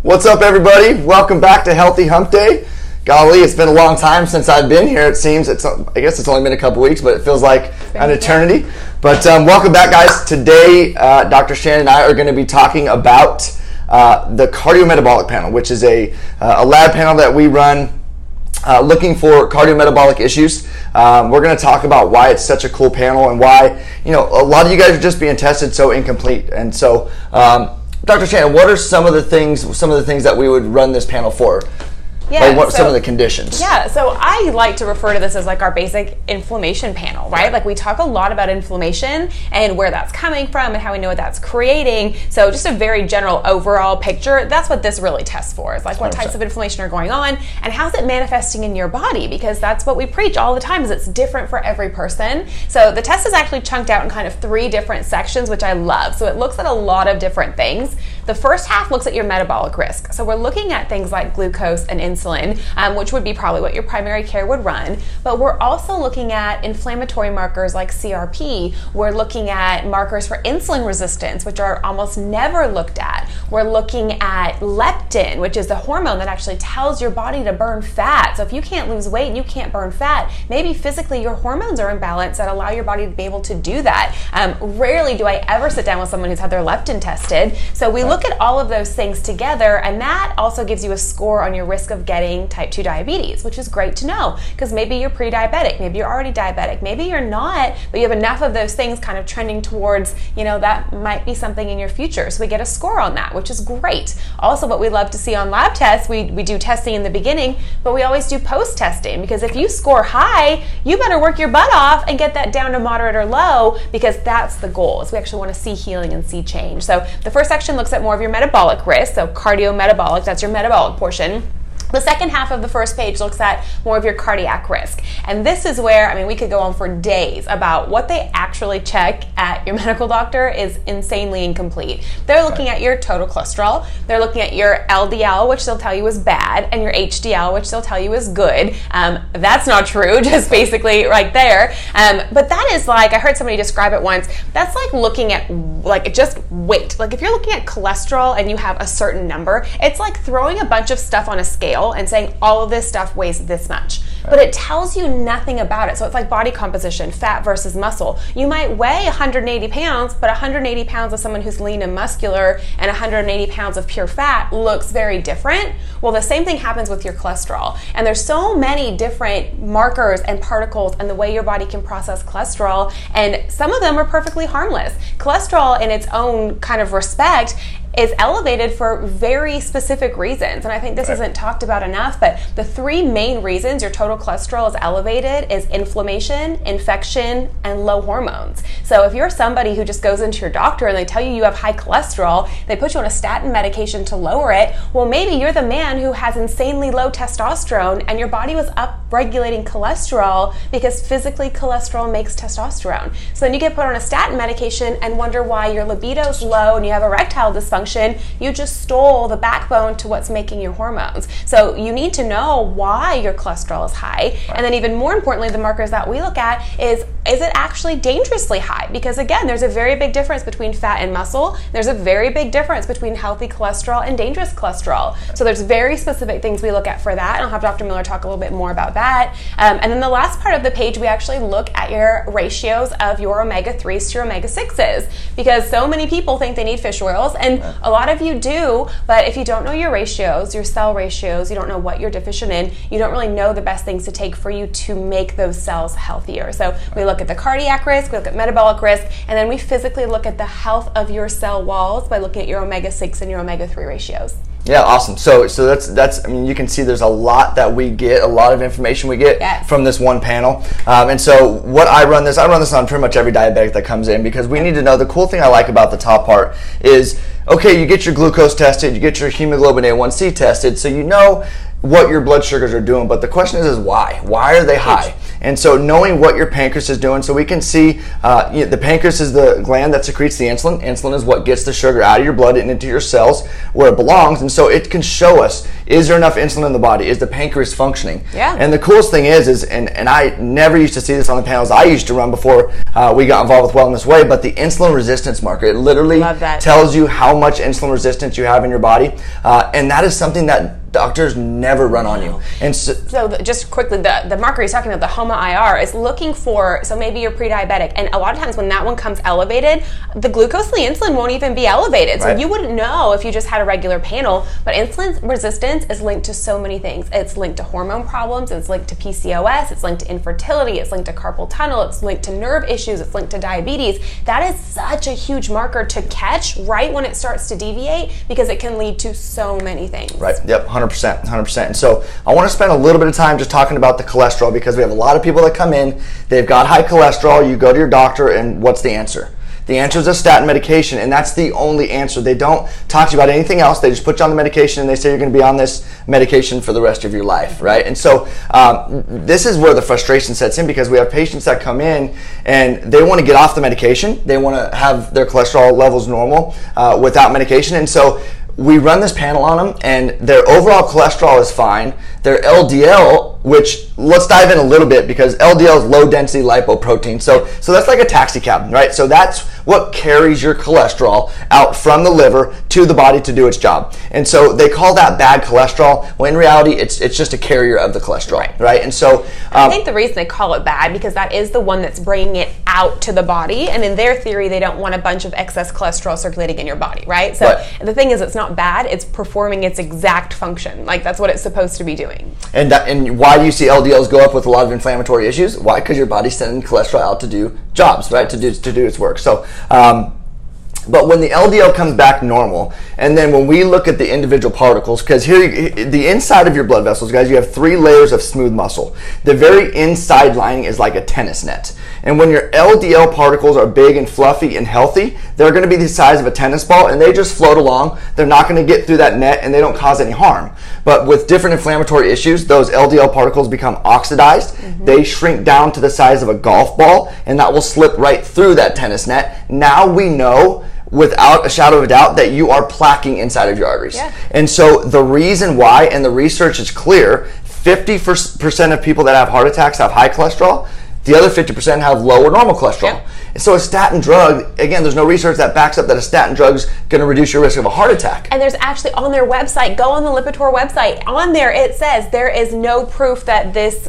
What's up, everybody? Welcome back to Healthy Hump Day. Golly, it's been a long time since I've been here. It seems I guess it's only been a couple weeks, but it feels like an eternity. But welcome back, guys. Today, Dr. Shannon and I are going to be talking about the cardiometabolic panel, which is a lab panel that we run looking for cardiometabolic issues. We're going to talk about why it's such a cool panel and why, a lot of you guys are just being tested so incomplete. And so, Dr. Shannon, what are some of the things that we would run this panel for? Yeah, like what some of the conditions? Yeah, so I like to refer to this as like our basic inflammation panel, right? Like we talk a lot about inflammation and where that's coming from and how we know what that's creating. So just a very general overall picture, that's what this really tests for. It's like what 100%. Types of inflammation are going on and how's it manifesting in your body, because that's what we preach all the time is it's different for every person. So the test is actually chunked out in kind of 3 different sections, which I love. So it looks at a lot of different things. The first half looks at your metabolic risk. So we're looking at things like glucose and insulin, which would be probably what your primary care would run. But we're also looking at inflammatory markers like CRP. We're looking at markers for insulin resistance, which are almost never looked at. We're looking at leptin, which is the hormone that actually tells your body to burn fat. So if you can't lose weight and you can't burn fat, maybe physically your hormones are imbalanced that allow your body to be able to do that. Rarely do I ever sit down with someone who's had their leptin tested. So we look at all of those things together, and that also gives you a score on your risk of getting type 2 diabetes, which is great to know because maybe you're pre-diabetic, maybe you're already diabetic, maybe you're not, but you have enough of those things kind of trending towards, that might be something in your future. So we get a score on that, which is great. Also, what we love to see on lab tests, we do testing in the beginning, but we always do post-testing, because if you score high, you better work your butt off and get that down to moderate or low, because that's the goal, is we actually want to see healing and see change. So the first section looks at more of your metabolic risk, so cardiometabolic, that's your metabolic portion. The second half of the first page looks at more of your cardiac risk. And this is where, we could go on for days about what they actually check at your medical doctor is insanely incomplete. They're looking at your total cholesterol, they're looking at your LDL, which they'll tell you is bad, and your HDL, which they'll tell you is good. That's not true, just basically right there. But that is like, I heard somebody describe it once, that's like looking at just weight. Like if you're looking at cholesterol and you have a certain number, it's like throwing a bunch of stuff on a scale and saying all of this stuff weighs this much. But it tells you nothing about it. So it's like body composition, fat versus muscle. You might weigh 180 pounds, but 180 pounds of someone who's lean and muscular and 180 pounds of pure fat looks very different. Well, the same thing happens with your cholesterol. And there's so many different markers and particles and the way your body can process cholesterol, and some of them are perfectly harmless. Cholesterol in its own kind of respect is elevated for very specific reasons. And I think this isn't talked about enough, but the 3 main reasons your total cholesterol is elevated is inflammation, infection, and low hormones. So if you're somebody who just goes into your doctor and they tell you you have high cholesterol, they put you on a statin medication to lower it, well, maybe you're the man who has insanely low testosterone and your body was up-regulating cholesterol because physically cholesterol makes testosterone. So then you get put on a statin medication and wonder why your libido's low and you have erectile dysfunction. You just stole the backbone to what's making your hormones. So you need to know why your cholesterol is high. And then even more importantly, the markers that we look at is it actually dangerously high? Because again, there's a very big difference between fat and muscle. There's a very big difference between healthy cholesterol and dangerous cholesterol. So there's very specific things we look at for that. And I'll have Dr. Miller talk a little bit more about that. And then the last part of the page, we actually look at your ratios of your omega-3s to your omega-6s, because so many people think they need fish oils, and a lot of you do, but if you don't know your ratios, your cell ratios, you don't know what you're deficient in, you don't really know the best things to take for you to make those cells healthier. So we look at the cardiac risk, we look at metabolic risk, and then we physically look at the health of your cell walls by looking at your omega-6 and your omega-3 ratios. Yeah, awesome. So that's you can see there's a lot that we get, a lot of information we get from this one panel. And so what I run this on pretty much every diabetic that comes in, because we need to know. The cool thing I like about the top part is, okay, you get your glucose tested, you get your hemoglobin A1C tested, so you know what your blood sugars are doing, but the question is why? Why are they high? And so knowing what your pancreas is doing, so we can see the pancreas is the gland that secretes the insulin. Insulin is what gets the sugar out of your blood and into your cells where it belongs. And so it can show us, is there enough insulin in the body? Is the pancreas functioning? Yeah. And the coolest thing is and I never used to see this on the panels I used to run before we got involved with Wellness Way, but the insulin resistance marker, it literally tells you how much insulin resistance you have in your body. And that is something that doctors never run on you. And so just quickly, the marker he's talking about, the HOMA-IR, is looking for, so maybe you're pre-diabetic, and a lot of times when that one comes elevated, the glucose and the insulin won't even be elevated. So you wouldn't know if you just had a regular panel, but insulin resistance is linked to so many things. It's linked to hormone problems, it's linked to PCOS, it's linked to infertility, it's linked to carpal tunnel, it's linked to nerve issues, it's linked to diabetes. That is such a huge marker to catch right when it starts to deviate, because it can lead to so many things. Right, yep, 100%. And so I want to spend a little bit of time just talking about the cholesterol, because we have a lot of people that come in, they've got high cholesterol, you go to your doctor, and what's the answer? The answer is a statin medication, and that's the only answer. They don't talk to you about anything else. They just put you on the medication, and they say you're going to be on this medication for the rest of your life, right? And so this is where the frustration sets in, because we have patients that come in, and they want to get off the medication. They want to have their cholesterol levels normal without medication, and so we run this panel on them, and their overall cholesterol is fine. Their LDL, which let's dive in a little bit, because LDL is low density lipoprotein. So that's like a taxi cab, right? So that's what carries your cholesterol out from the liver to the body to do its job. And so they call that bad cholesterol, when in reality it's just a carrier of the cholesterol, right? And so I think the reason they call it bad, because that is the one that's bringing it out to the body, and in their theory they don't want a bunch of excess cholesterol circulating in your body, right? So the thing is, it's not bad, it's performing its exact function. Like, that's what it's supposed to be doing. And why do you see LDLs go up with a lot of inflammatory issues? Why? Because your body's sending cholesterol out to do jobs, right? To do its work. So but when the LDL comes back normal, and then when we look at the individual particles, because here, the inside of your blood vessels, guys, you have 3 layers of smooth muscle. The very inside lining is like a tennis net. And when your LDL particles are big and fluffy and healthy, they're going to be the size of a tennis ball, and they just float along. They're not going to get through that net, and they don't cause any harm. But with different inflammatory issues, those LDL particles become oxidized. They shrink down to the size of a golf ball, and that will slip right through that tennis net. Now we know, without a shadow of a doubt, that you are plaquing inside of your arteries. And so the reason why, and the research is clear, 50% of people that have heart attacks have high cholesterol. The other 50% have low or normal cholesterol. And so a statin drug, again, there's no research that backs up that a statin drug is going to reduce your risk of a heart attack. And there's actually, on their website, go on the Lipitor website, on there it says there is no proof that this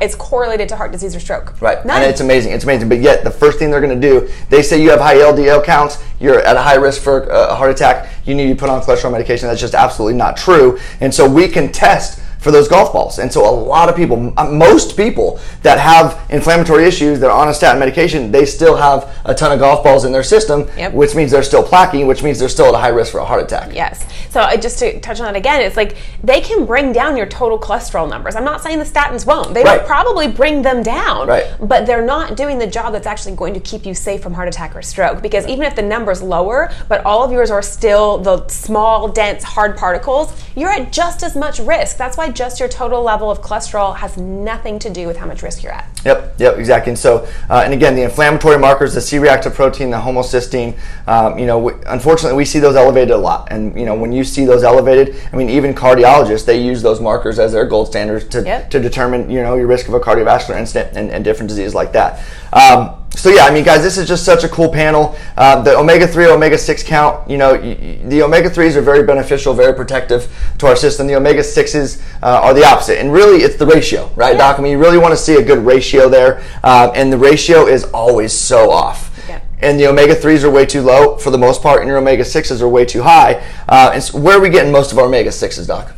is correlated to heart disease or stroke. Right. None. And it's amazing. But yet the first thing they're going to do, they say you have high LDL counts, you're at a high risk for a heart attack, you need to put on cholesterol medication. That's just absolutely not true. And so we can test for those golf balls. And so a lot of people, most people that have inflammatory issues that are on a statin medication, they still have a ton of golf balls in their system, which means they're still plaquing, which means they're still at a high risk for a heart attack. Yes. So just to touch on it again, it's like they can bring down your total cholesterol numbers. I'm not saying the statins won't. They will probably bring them down, but they're not doing the job that's actually going to keep you safe from heart attack or stroke. Because even if the number's lower, but all of yours are still the small, dense, hard particles, you're at just as much risk. That's why just your total level of cholesterol has nothing to do with how much risk you're at. Yep, exactly. And so, and again, the inflammatory markers, the C-reactive protein, the homocysteine, unfortunately, we see those elevated a lot. And, when you see those elevated, even cardiologists, they use those markers as their gold standards to determine, your risk of a cardiovascular incident and different diseases like that. So yeah, guys, this is just such a cool panel. The omega-3, omega-6 count, the omega-3s are very beneficial, very protective to our system. The omega-6s are the opposite. And really, it's the ratio, right, Doc? You really want to see a good ratio there. And the ratio is always so off. And the omega-3s are way too low for the most part, and your omega-6s are way too high. And so where are we getting most of our omega-6s, Doc?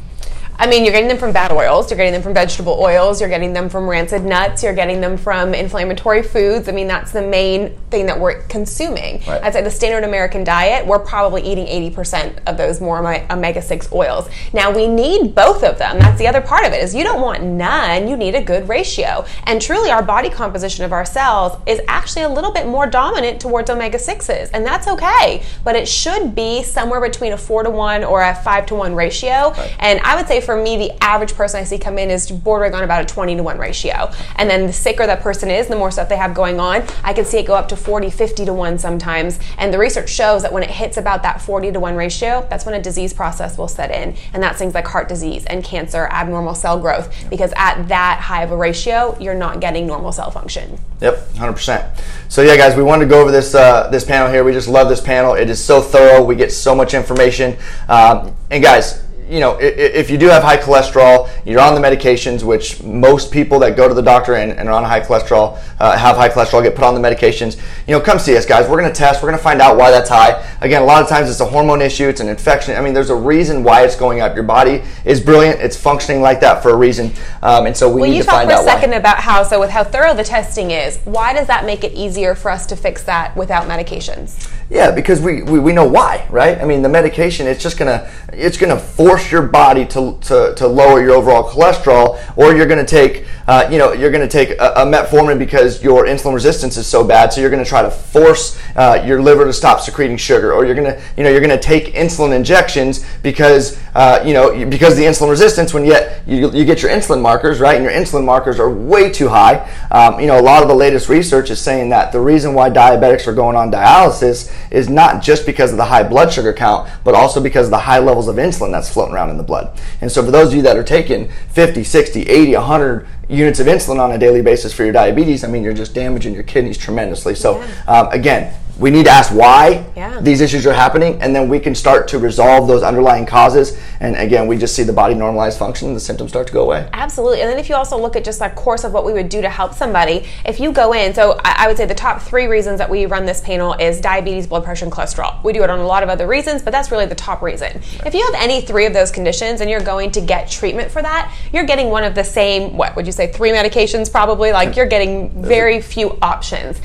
You're getting them from bad oils, you're getting them from vegetable oils, you're getting them from rancid nuts, you're getting them from inflammatory foods. That's the main thing that we're consuming. I'd say the standard American diet, we're probably eating 80% of those more omega-6 oils. Now, we need both of them. That's the other part of it, is you don't want none, you need a good ratio. And truly, our body composition of our cells is actually a little bit more dominant towards omega-6s, and that's okay. But it should be somewhere between a 4-to-1 or a 5-to-1 ratio. And I would say for for me, the average person I see come in is bordering on about a 20-to-1 ratio. And then the sicker that person is, the more stuff they have going on, I can see it go up to 40, 50-to-1 sometimes. And the research shows that when it hits about that 40-to-1 ratio, that's when a disease process will set in. And that's things like heart disease and cancer, abnormal cell growth, because at that high of a ratio, you're not getting normal cell function. Yep, 100%. So yeah, guys, we wanted to go over this this panel here. We just love this panel. It is so thorough. We get so much information. And guys, you know, if you do have high cholesterol, you're on the medications, which most people that go to the doctor and are on high cholesterol, have high cholesterol, get put on the medications, you know, come see us, guys. We're going to test. We're going to find out why that's high. Again, a lot of times it's a hormone issue. It's an infection. I mean, there's a reason why it's going up. Your body is brilliant. It's functioning like that for a reason. And so we need to find out why. You talked for a second about how, so with how thorough the testing is, why does that make it easier for us to fix that without medications? Yeah, because we know why, right? I mean, the medication, it's gonna force your body to lower your overall cholesterol, or you're gonna take you're gonna take a metformin because your insulin resistance is so bad, so you're gonna try to force your liver to stop secreting sugar, or you're gonna take insulin injections because because the insulin resistance, when yet you get your insulin markers, right, and your insulin markers are way too high. A lot of the latest research is saying that the reason why diabetics are going on dialysis is not just because of the high blood sugar count, but also because of the high levels of insulin that's floating around in the blood. And so for those of you that are taking 50, 60, 80, 100 units of insulin on a daily basis for your diabetes, I mean, you're just damaging your kidneys tremendously. So again, we need to ask why these issues are happening, and then we can start to resolve those underlying causes. And again, we just see the body normalize function and the symptoms start to go away. Absolutely. And then if you also look at just that course of what we would do to help somebody, if you go in, so I would say the top 3 reasons that we run this panel is diabetes, blood pressure, and cholesterol. We do it on a lot of other reasons, but that's really the top reason. If you have any 3 of those conditions and you're going to get treatment for that, you're getting one of the same, what would you say, 3 medications probably? Like, you're getting very few options.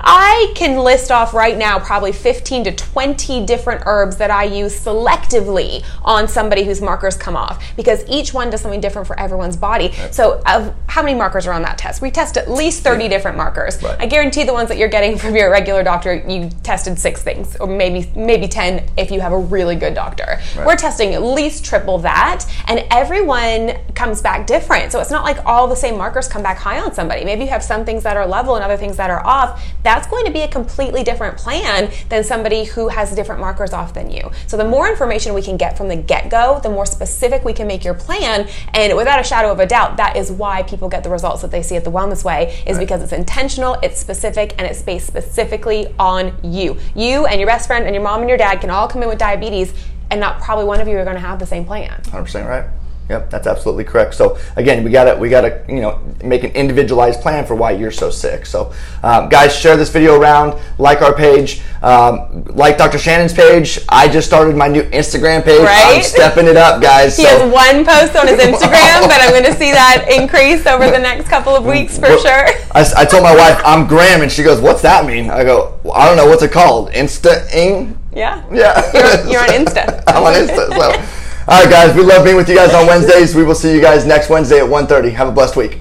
I can list off right now probably 15 to 20 different herbs that I use selectively on somebody whose markers come off, because each one does something different for everyone's body. Right. So how many markers are on that test? We test at least 30 different markers. Right. I guarantee the ones that you're getting from your regular doctor, you tested 6 things, or maybe 10 if you have a really good doctor. Right. We're testing at least triple that, and everyone comes back different. So it's not like all the same markers come back high on somebody. Maybe you have some things that are level and other things that are off. That's going to be a completely different plan than somebody who has different markers off than you. So the more information we can get from the get-go, the more specific we can make your plan. And without a shadow of a doubt, that is why people get the results that they see at the Wellness Way, is because it's intentional, it's specific, and it's based specifically on you. You and your best friend and your mom and your dad can all come in with diabetes, and not probably one of you are going to have the same plan. 100% right. Yep, that's absolutely correct. So again, we gotta make an individualized plan for why you're so sick. So guys, share this video around, like our page, like Dr. Shannon's page. I just started my new Instagram page. Right? I'm stepping it up, guys. He has 1 post on his Instagram, but I'm going to see that increase over the next couple of weeks for sure. I told my wife I'm Graham, and she goes, "What's that mean?" I go, well, "I don't know. What's it called? Insta-ing?" Yeah. You're on Insta. I'm on Insta. So. All right, guys, we love being with you guys on Wednesdays. We will see you guys next Wednesday at 1:30. Have a blessed week.